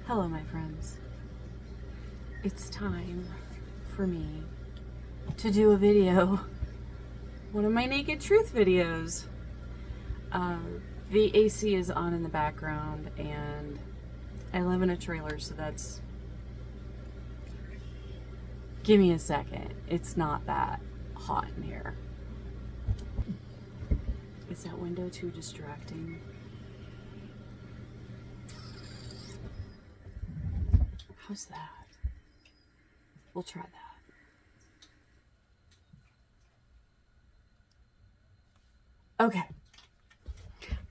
Hello, my friends. It's time for me to do a video, one of my Naked Truth videos. The AC is on in the background, and I live in a trailer, so that's... Give me a second. It's not that hot in here. Is that window too distracting? How's that? We'll try that. Okay.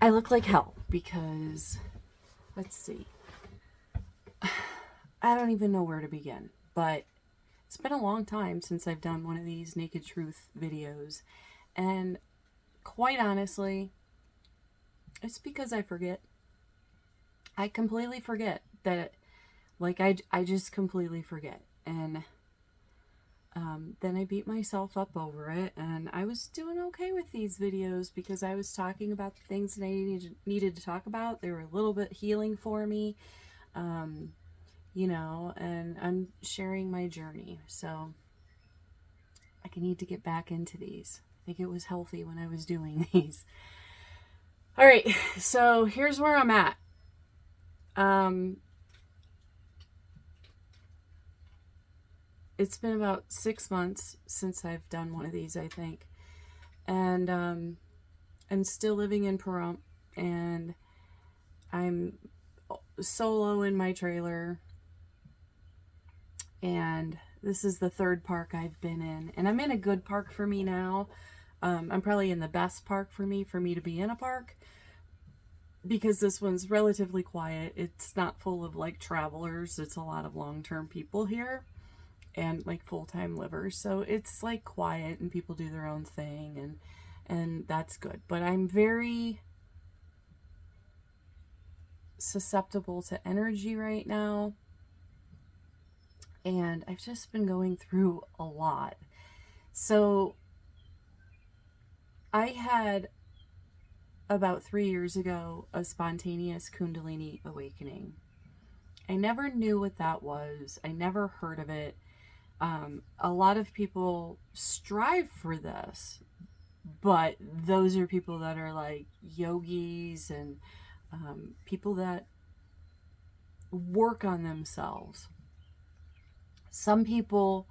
I look like hell because, let's see. I don't even know where to begin, but it's been a long time since I've done one of these Naked Truth videos, and quite honestly, it's because I forget. I completely forget that, like, I just completely forget, and then I beat myself up over it, and I was doing okay with these videos because I was talking about the things that I needed to talk about. They were a little bit healing for me, you know, and I'm sharing my journey, so I need to get back into these. I think it was healthy when I was doing these. All right, so here's where I'm at. It's been about 6 months since I've done one of these, I think. And I'm still living in Pahrump, and I'm solo in my trailer. And this is the third park I've been in. And I'm in a good park for me now. I'm probably in the best park for me to be in a park, because this one's relatively quiet. It's not full of like travelers. It's a lot of long-term people here and like full-time livers. So it's like quiet and people do their own thing, and that's good. But I'm very susceptible to energy right now, and I've just been going through a lot. So I had, about 3 years ago, a spontaneous Kundalini Awakening. I never knew what that was. I never heard of it. A lot of people strive for this, but those are people that are like yogis and people that work on themselves. Some people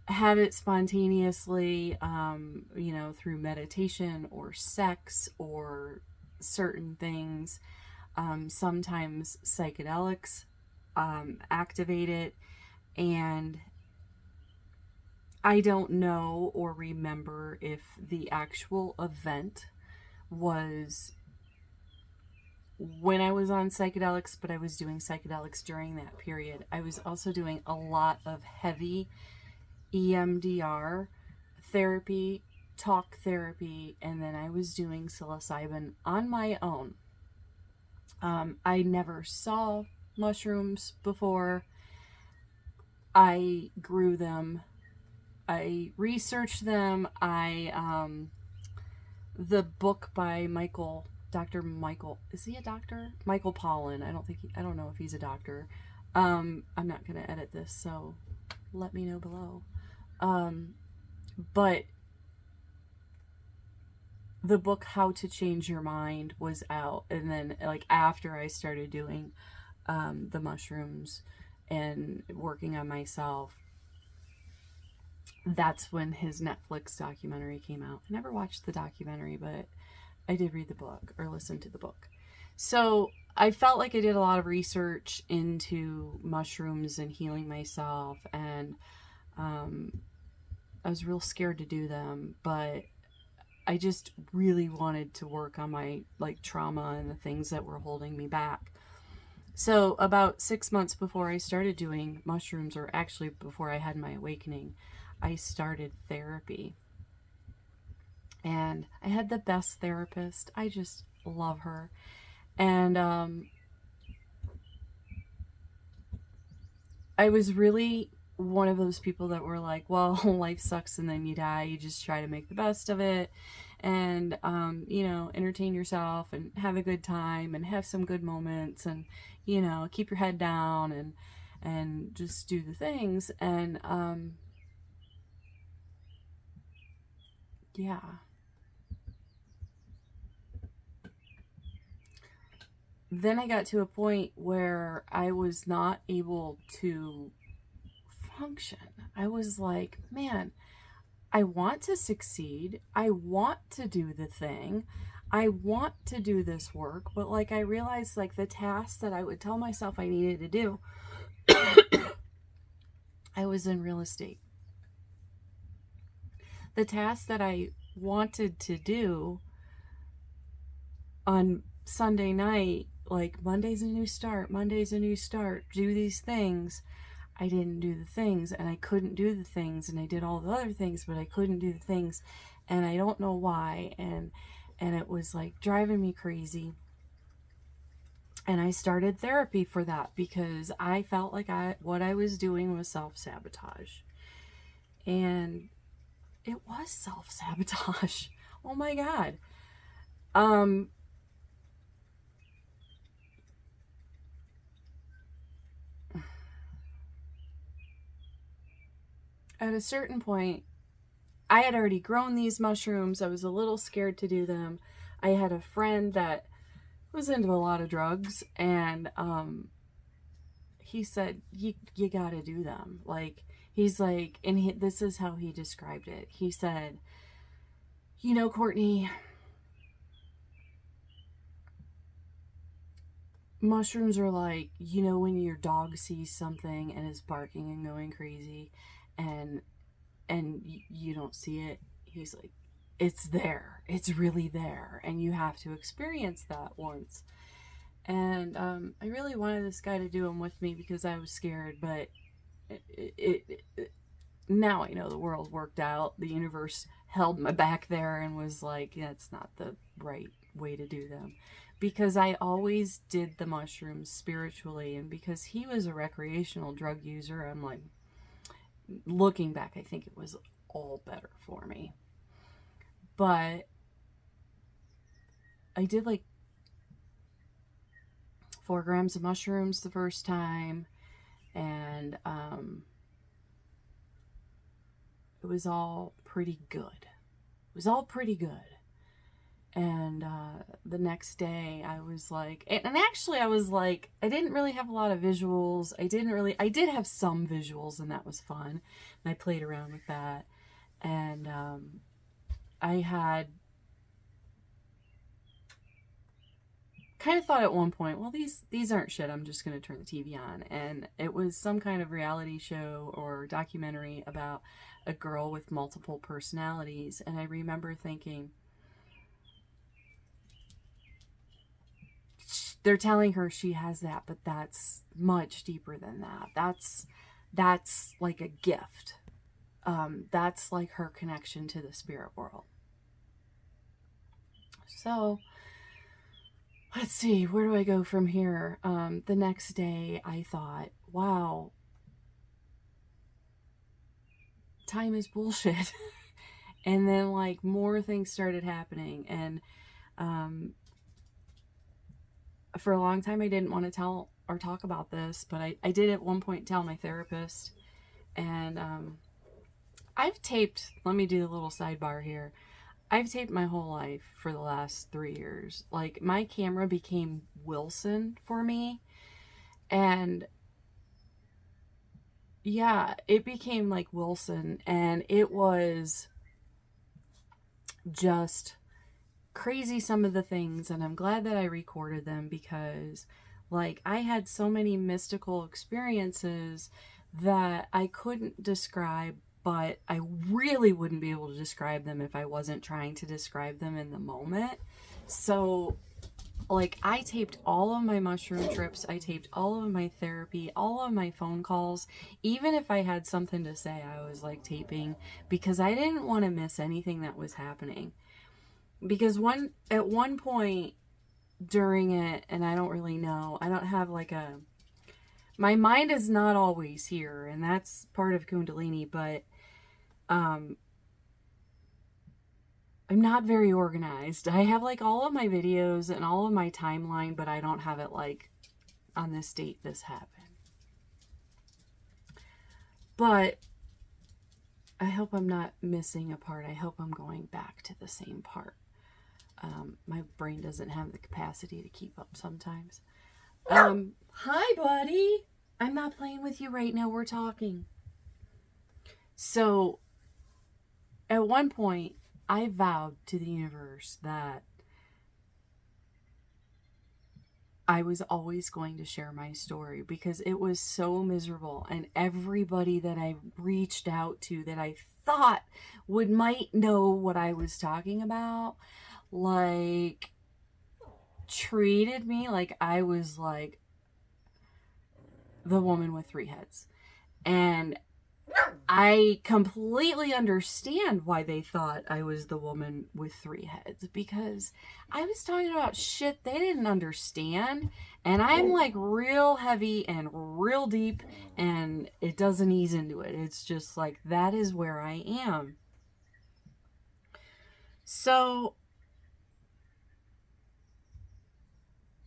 have it spontaneously, you know, through meditation or sex or certain things. Sometimes psychedelics activate it, and I don't know or remember if the actual event was when I was on psychedelics, but I was doing psychedelics during that period. I was also doing a lot of heavy EMDR therapy, talk therapy, and then I was doing psilocybin on my own. I never saw mushrooms before. I grew them. I researched them. The book by Dr. Michael, is he a doctor? Michael Pollan. I don't know if he's a doctor. I'm not going to edit this, so let me know below. But the book How to Change Your Mind was out, and then like after I started doing the mushrooms and working on myself, that's when his Netflix documentary came out. I never watched the documentary, but I did read the book or listen to the book. So I felt like I did a lot of research into mushrooms and healing myself, and I was real scared to do them, but I just really wanted to work on my like trauma and the things that were holding me back. So about 6 months before I started doing mushrooms, or actually before I had my awakening, I started therapy. And I had the best therapist. I just love her. And I was really one of those people that were like, well, life sucks and then you die. You just try to make the best of it. and, entertain yourself and have a good time and have some good moments and, keep your head down and just do the things. And, yeah. Then I got to a point where I was not able to function. I was like, man, I want to succeed. I want to do the thing. I want to do this work. But like, I realized like the tasks that I would tell myself I needed to do, I was in real estate. The tasks that I wanted to do on Sunday night, like Monday's a new start, do these things. I didn't do the things, and I couldn't do the things, and I did all the other things, but I couldn't do the things, and I don't know why, and it was like driving me crazy. And I started therapy for that because I felt like what I was doing was self-sabotage. And it was self-sabotage. Oh my God. At a certain point, I had already grown these mushrooms. I was a little scared to do them. I had a friend that was into a lot of drugs, and he said, you got to do them. Like, he's like, and this is how he described it. He said, Courtney, mushrooms are like, when your dog sees something and is barking and going crazy, and you don't see it. He's like, it's there. It's really there. And you have to experience that once. And I really wanted this guy to do them with me because I was scared. But now I know the world worked out. The universe held my back there and was like, that's not the right way to do them. Because I always did the mushrooms spiritually. And because he was a recreational drug user, I'm like, looking back, I think it was all better for me. But I did like 4 grams of mushrooms the first time, and it was all pretty good. And the next day I was like, and actually I was like, I didn't really have a lot of visuals. I did have some visuals, and that was fun. And I played around with that. And I had kind of thought at one point, well, these aren't shit. I'm just going to turn the TV on. And it was some kind of reality show or documentary about a girl with multiple personalities. And I remember thinking, they're telling her she has that, but that's much deeper than that. That's like a gift. That's like her connection to the spirit world. So let's see, where do I go from here? The next day I thought, wow, time is bullshit. And then like more things started happening, and for a long time I didn't want to tell or talk about this, but I did at one point tell my therapist. And I've taped, let me do a little sidebar here. I've taped my whole life for the last 3 years. Like, my camera became Wilson for me. And yeah, it became like Wilson, and it was just crazy, some of the things. And I'm glad that I recorded them, because like I had so many mystical experiences that I couldn't describe, but I really wouldn't be able to describe them if I wasn't trying to describe them in the moment. So like, I taped all of my mushroom trips, I taped all of my therapy, all of my phone calls. Even if I had something to say, I was like taping, because I didn't want to miss anything that was happening. Because at one point during it, and I don't really know, I don't have like my mind is not always here, and that's part of Kundalini, but I'm not very organized. I have like all of my videos and all of my timeline, but I don't have it like on this date this happened. But I hope I'm not missing a part. I hope I'm going back to the same part. My brain doesn't have the capacity to keep up sometimes. Hi, buddy. I'm not playing with you right now. We're talking. So, at one point, I vowed to the universe that I was always going to share my story because it was so miserable, and everybody that I reached out to that I thought might know what I was talking about, like, treated me like I was like the woman with three heads. And I completely understand why they thought I was the woman with three heads, because I was talking about shit they didn't understand, and I'm like real heavy and real deep, and it doesn't ease into it. It's just like, that is where I am. So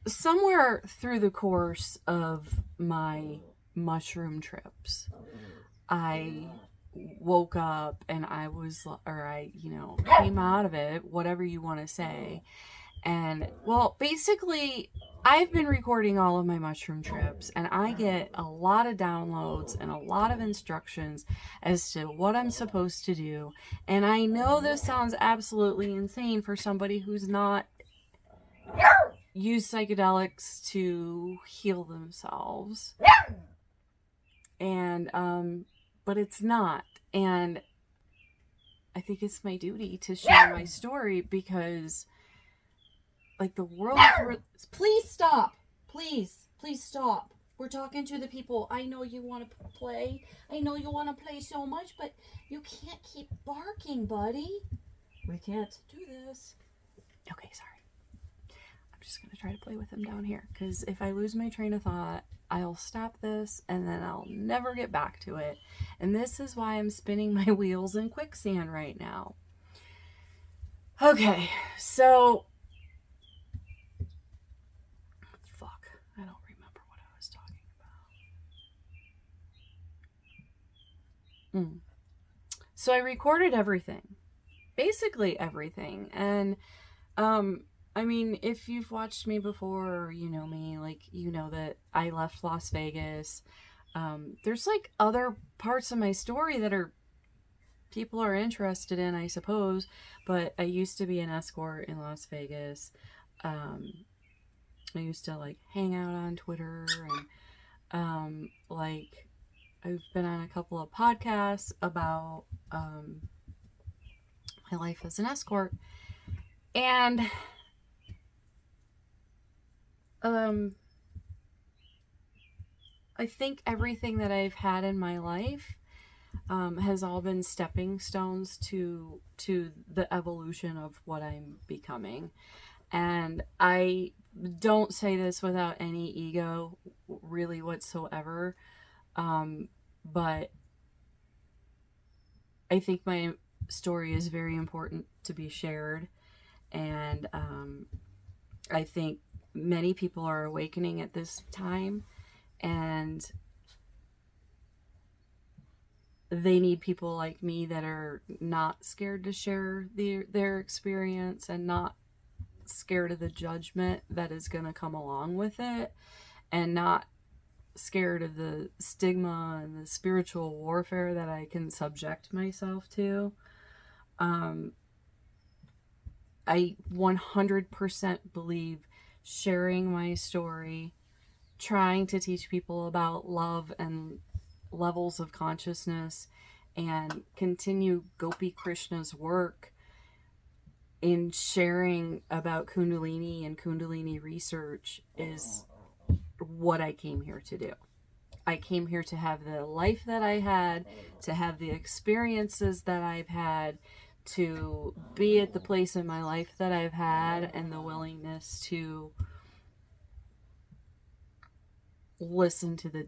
somewhere through the course of my mushroom trips, I woke up and I came out of it, whatever you want to say. And, well, basically, I've been recording all of my mushroom trips, and I get a lot of downloads and a lot of instructions as to what I'm supposed to do. And I know this sounds absolutely insane for somebody who's not used psychedelics to heal themselves. And, but it's not. And I think it's my duty to share my story because, like, the world... Please stop. Please stop. We're talking to the people. I know you want to play. I know you want to play so much, but you can't keep barking, buddy. We can't do this. Okay, sorry. I'm just going to try to play with him down here, because if I lose my train of thought, I'll stop this and then I'll never get back to it. And this is why I'm spinning my wheels in quicksand right now. Okay, so... Fuck, I don't remember what I was talking about. So I recorded everything. Basically everything. And, I mean, if you've watched me before, or you know me, like, you know that I left Las Vegas. There's like other parts of my story that people are interested in, I suppose, but I used to be an escort in Las Vegas. I used to like hang out on Twitter, and like I've been on a couple of podcasts about my life as an escort, and I think everything that I've had in my life has all been stepping stones to the evolution of what I'm becoming. And I don't say this without any ego, really, whatsoever. But I think my story is very important to be shared. And I think many people are awakening at this time, and they need people like me that are not scared to share their experience, and not scared of the judgment that is going to come along with it, and not scared of the stigma and the spiritual warfare that I can subject myself to. I 100% believe sharing my story, trying to teach people about love and levels of consciousness, and continue Gopi Krishna's work in sharing about Kundalini and Kundalini research is what I came here to do. I came here to have the life that I had, to have the experiences that I've had, to be at the place in my life that I've had, and the willingness to listen to the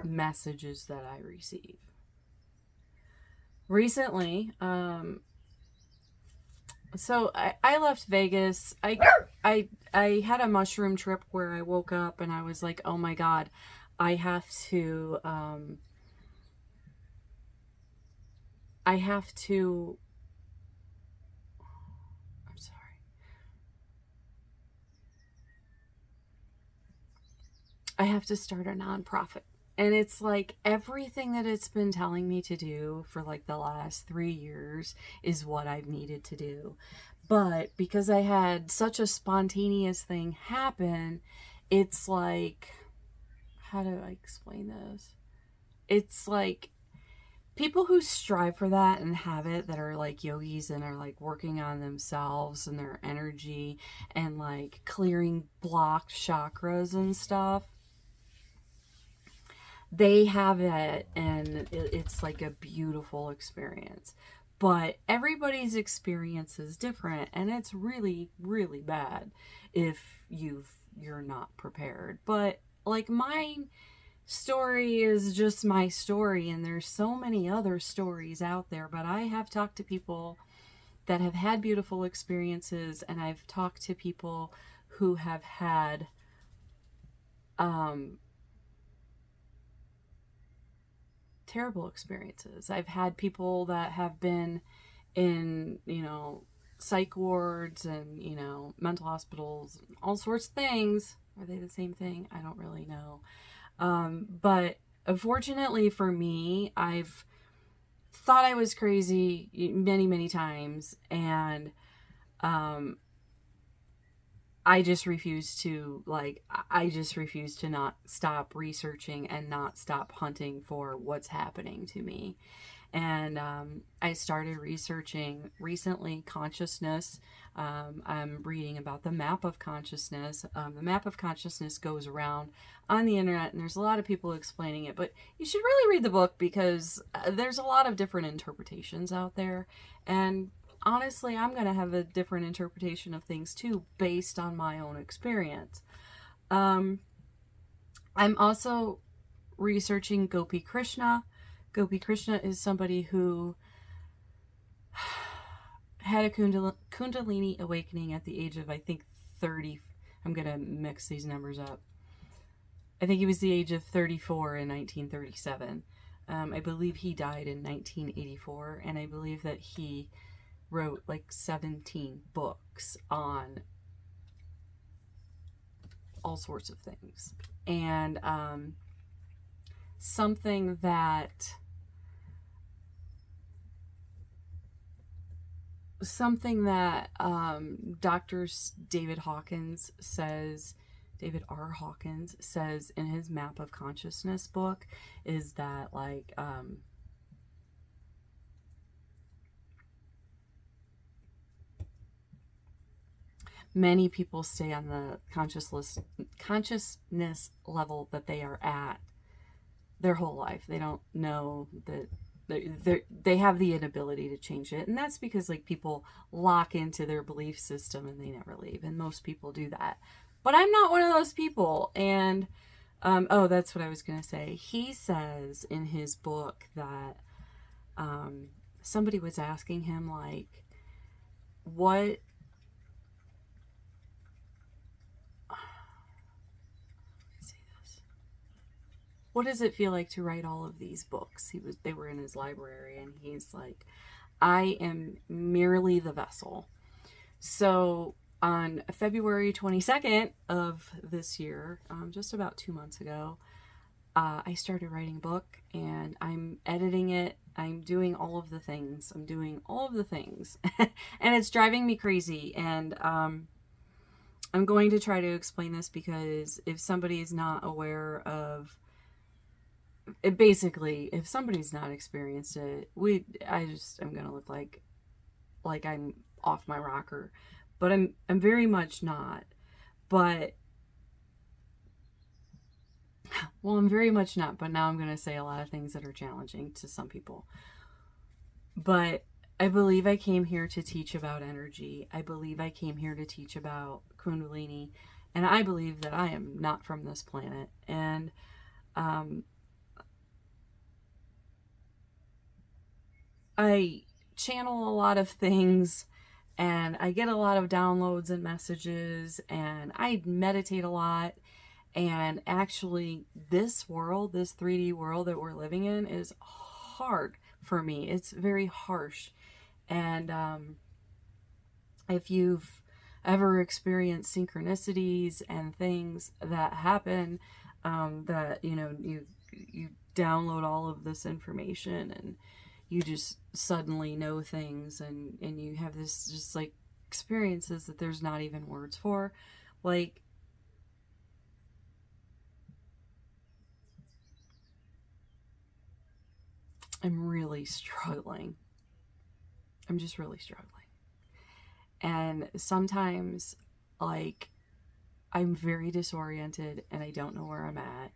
messages that I receive. Recently, So I left Vegas. I had a mushroom trip where I woke up and I was like, oh my God, I have to, I have to, I'm sorry. I have to start a nonprofit. And it's like everything that it's been telling me to do for like the last 3 years is what I've needed to do. But because I had such a spontaneous thing happen, it's like, how do I explain this? It's like people who strive for that and have it, that are like yogis and are like working on themselves and their energy and like clearing blocked chakras and stuff, they have it, and it's like a beautiful experience. But everybody's experience is different, and it's really really bad if you're not prepared. But like my story is just my story, and there's so many other stories out there. But I have talked to people that have had beautiful experiences, and I've talked to people who have had um terrible experiences. I've had people that have been in, psych wards and, mental hospitals, all sorts of things. Are they the same thing? I don't really know. But unfortunately for me, I've thought I was crazy many, many times. And um, I just refuse to, I just refuse to not stop researching and not stop hunting for what's happening to me. And I started researching recently consciousness. I'm reading about the map of consciousness. The map of consciousness goes around on the internet, and there's a lot of people explaining it, but you should really read the book because there's a lot of different interpretations out there. And honestly, I'm going to have a different interpretation of things too, based on my own experience. Um, I'm also researching Gopi Krishna. Gopi Krishna is somebody who had a Kundalini Awakening at the age of, I think, 30. I'm going to mix these numbers up. I think he was the age of 34 in 1937. I believe he died in 1984, and I believe that he wrote like 17 books on all sorts of things. And something that Dr. David R. Hawkins says in his Map of Consciousness book is that many people stay on the consciousness level that they are at their whole life. They don't know that they have the inability to change it, and that's because like people lock into their belief system and they never leave, and most people do that. But I'm not one of those people. And oh, that's what I was gonna say. He says in his book that somebody was asking him like, what what does it feel like to write all of these books? They were in his library, and he's like, I am merely the vessel. So on February 22nd of this year, just about 2 months ago, I started writing a book, and I'm editing it. I'm doing all of the things. And it's driving me crazy. And I'm going to try to explain this because if somebody is not aware of it, basically, if somebody's not experienced it, I'm gonna look like I'm off my rocker, but I'm very much not. But well, I'm very much not. But now I'm gonna say a lot of things that are challenging to some people. But I believe I came here to teach about energy. I believe I came here to teach about Kundalini, and I believe that I am not from this planet. And I channel a lot of things, And I get a lot of downloads and messages, and I meditate a lot. And actually, this world, this 3D world that we're living in, is hard for me. It's very harsh. And if you've ever experienced synchronicities and things that happen, that, you know, you download all of this information and you just suddenly know things, and you have this just like experiences that there's not even words for. Like, I'm really struggling. I'm just really struggling. And sometimes, like, I'm very disoriented and I don't know where I'm at.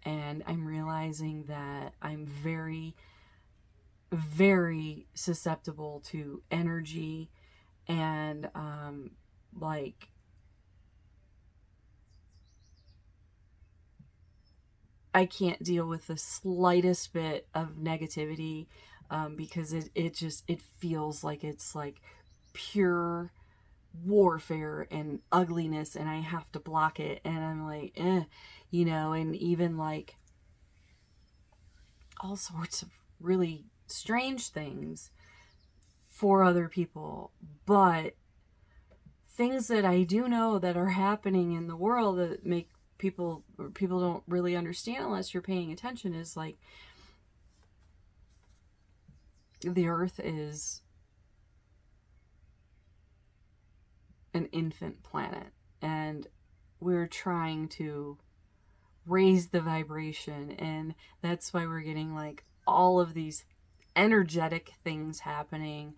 And I'm realizing that I'm very, very susceptible to energy, and like, I can't deal with the slightest bit of negativity, because it feels like it's like pure warfare and ugliness, and I have to block it. And I'm like, you know, and even like all sorts of really strange things for other people. But things that I do know that are happening in the world that make people don't really understand unless you're paying attention is like, the earth is an infant planet, and we're trying to raise the vibration, and that's why we're getting like all of these energetic things happening,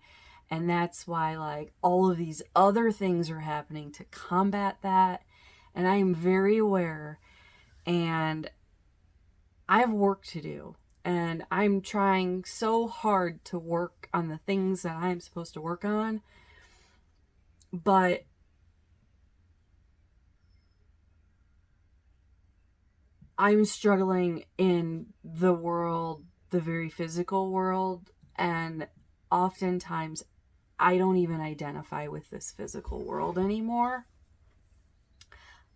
and that's why like all of these other things are happening to combat that. And I am very aware, and I have work to do, and I'm trying so hard to work on the things that I'm supposed to work on, but I'm struggling in the world, the very physical world, and oftentimes I don't even identify with this physical world anymore.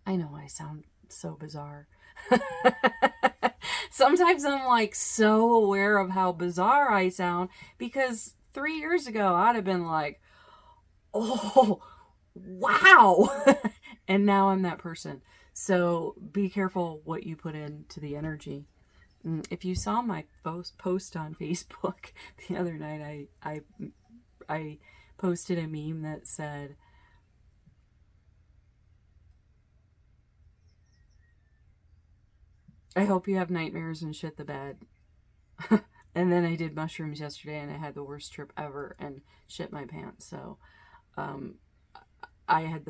I know I sound so bizarre. Sometimes I'm like so aware of how bizarre I sound, because 3 years ago I'd have been like, oh, wow. And now I'm that person. So be careful what you put into the energy. If you saw my post on Facebook the other night, I posted a meme that said, I hope you have nightmares and shit the bed. And then I did mushrooms yesterday and I had the worst trip ever and shit my pants. So I had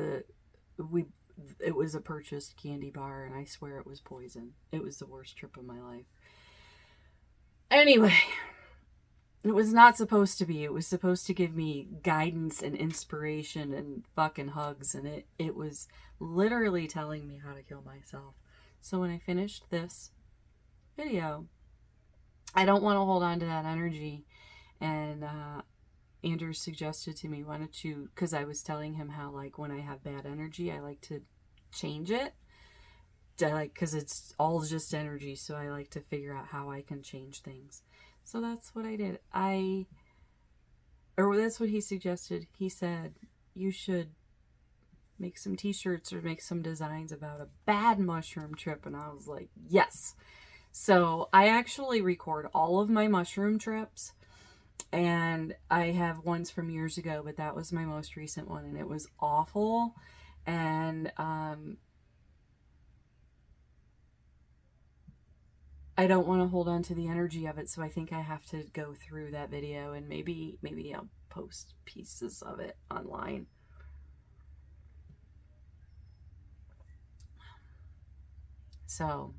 it was a purchased candy bar, and I swear it was poison. It was the worst trip of my life. Anyway, it was not supposed to be. It was supposed to give me guidance and inspiration and fucking hugs, and it was literally telling me how to kill myself. So when I finished this video, I don't want to hold on to that energy. And Andrew suggested to me, why don't you, because I was telling him how, like, when I have bad energy, I like to change it. Because it's all just energy, so I like to figure out how I can change things. So that's what I did. Or that's what he suggested. He said, you should make some t-shirts or make some designs about a bad mushroom trip. And I was like, yes. So I actually record all of my mushroom trips, and I have ones from years ago, but that was my most recent one, and it was awful. And I don't want to hold on to the energy of it, so I think I have to go through that video, and maybe I'll post pieces of it online. So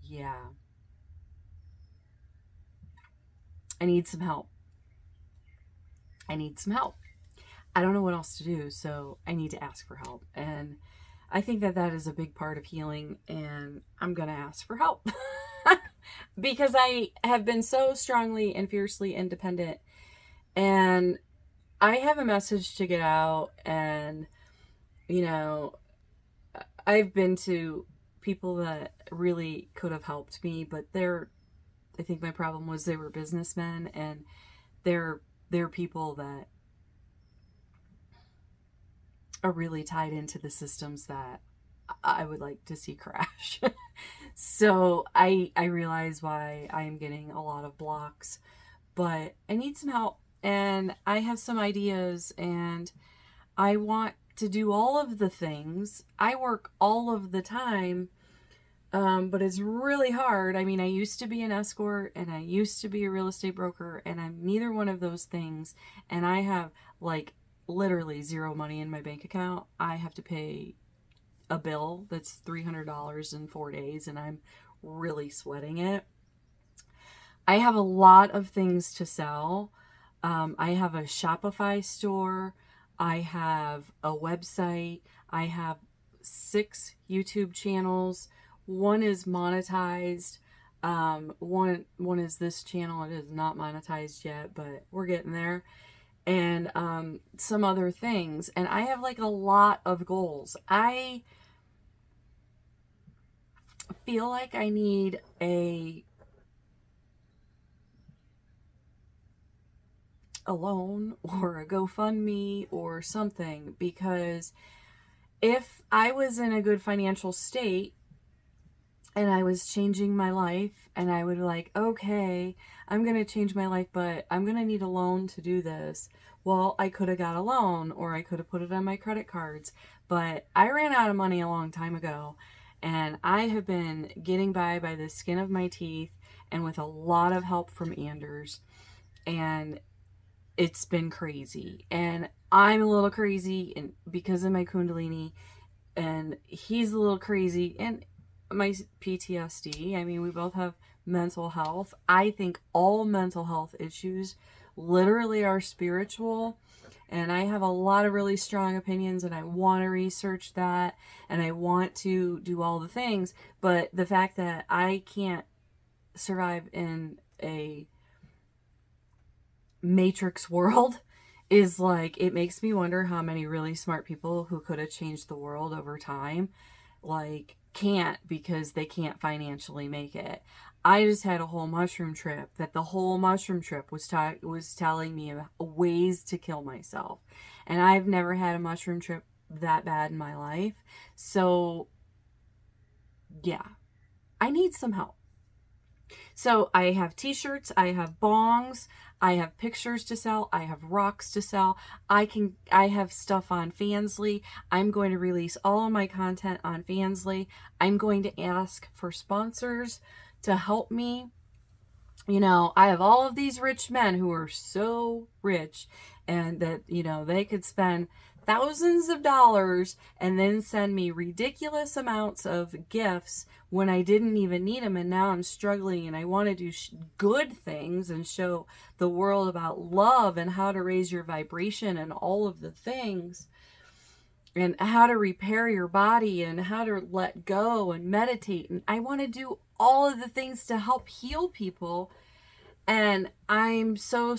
yeah, I need some help. I don't know what else to do, so I need to ask for help. And I think that is a big part of healing, and I'm going to ask for help. Because I have been so strongly and fiercely independent And I have a message to get out, and, you know, I've been to people that really could have helped me, but I think my problem was they were businessmen, and they're, they're people that are really tied into the systems that I would like to see crash. So I realize why I am getting a lot of blocks, but I need some help, and I have some ideas, and I want to do all of the things. I work all of the time, but it's really hard. I mean, I used to be an escort, and I used to be a real estate broker, and I'm neither one of those things. And I have like literally zero money in my bank account. I have to pay a bill that's $300 in 4 days, and I'm really sweating it. I have a lot of things to sell. I have a Shopify store. I have a website. I have 6 YouTube channels. One is monetized. One is this channel. It is not monetized yet, but we're getting there. And some other things. And I have like a lot of goals. I feel like I need a loan or a GoFundMe or something, because if I was in a good financial state and I was changing my life, and I would be like, okay, I'm going to change my life, but I'm going to need a loan to do this. Well, I could have got a loan, or I could have put it on my credit cards, but I ran out of money a long time ago, and I have been getting by the skin of my teeth and with a lot of help from Anders, and it's been crazy. And I'm a little crazy, and because of my Kundalini, and he's a little crazy, and my PTSD. I mean, we both have mental health. I think all mental health issues literally are spiritual, and I have a lot of really strong opinions, and I want to research that, and I want to do all the things, but the fact that I can't survive in a matrix world is like, it makes me wonder how many really smart people who could have changed the world over time, like, can't, because they can't financially make it. I just had a whole mushroom trip that the whole mushroom trip was telling me ways to kill myself. And I've never had a mushroom trip that bad in my life. So yeah, I need some help. So I have t-shirts, I have bongs, I have pictures to sell, I have rocks to sell. I have stuff on Fansly. I'm going to release all of my content on Fansly. I'm going to ask for sponsors to help me. You know, I have all of these rich men who are so rich, and that, you know, they could spend thousands of dollars and then send me ridiculous amounts of gifts when I didn't even need them. And now I'm struggling, and I want to do good things and show the world about love and how to raise your vibration and all of the things, and how to repair your body and how to let go and meditate. And I want to do all of the things to help heal people. And I'm so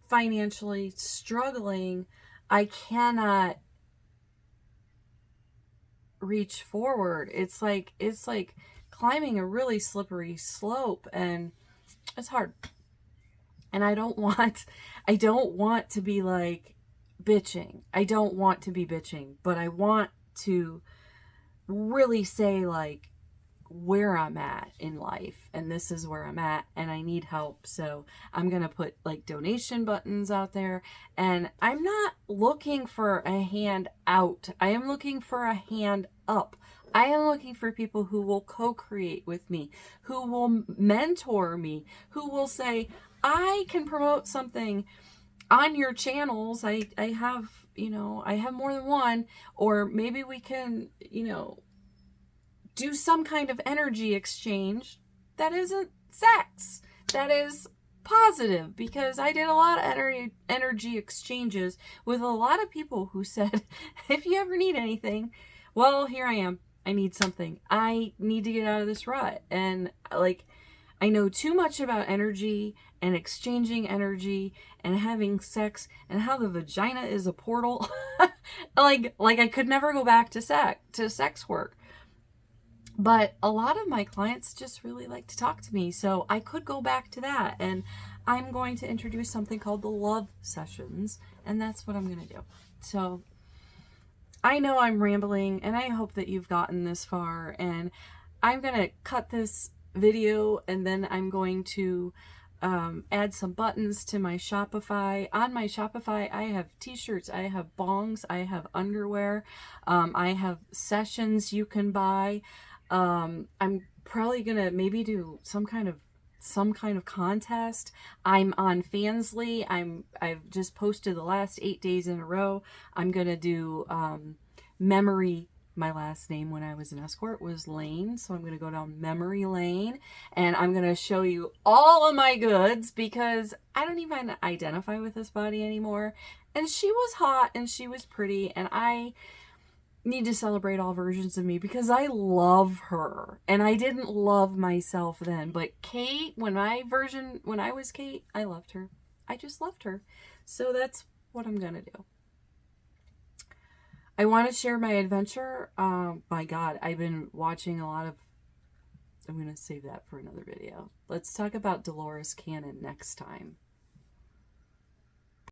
financially struggling, I cannot reach forward. It's like climbing a really slippery slope, and it's hard. And I don't want to be like bitching. I don't want to be bitching, but I want to really say like where I'm at in life, and this is where I'm at, and I need help. So I'm gonna put like donation buttons out there, and I'm not looking for a hand out. I am looking for a hand up. I am looking for people who will co-create with me, who will mentor me, who will say, I can promote something on your channels. I have, you know, I have more than one, or maybe we can, you know, do some kind of energy exchange that isn't sex, that is positive, because I did a lot of energy exchanges with a lot of people who said, if you ever need anything, well, here I am. I need something. I need to get out of this rut. And like, I know too much about energy and exchanging energy and having sex and how the vagina is a portal. like I could never go back to sex work. But a lot of my clients just really like to talk to me, so I could go back to that. And I'm going to introduce something called the love sessions, and that's what I'm going to do. So I know I'm rambling, and I hope that you've gotten this far, and I'm going to cut this video, and then I'm going to add some buttons to my Shopify. On my Shopify, I have t-shirts, I have bongs, I have underwear, I have sessions you can buy. I'm probably going to maybe do some kind of contest. I'm on Fansly. I've just posted the last 8 days in a row. I'm going to do memory. My last name when I was an escort was Lane, so I'm going to go down memory lane, and I'm going to show you all of my goods, because I don't even identify with this body anymore. And she was hot and she was pretty, and I need to celebrate all versions of me because I love her, and I didn't love myself then. But Kate, when I was Kate, I loved her. I just loved her. So that's what I'm going to do. I want to share my adventure. My God, I've been watching a lot of... I'm going to save that for another video. Let's talk about Dolores Cannon next time.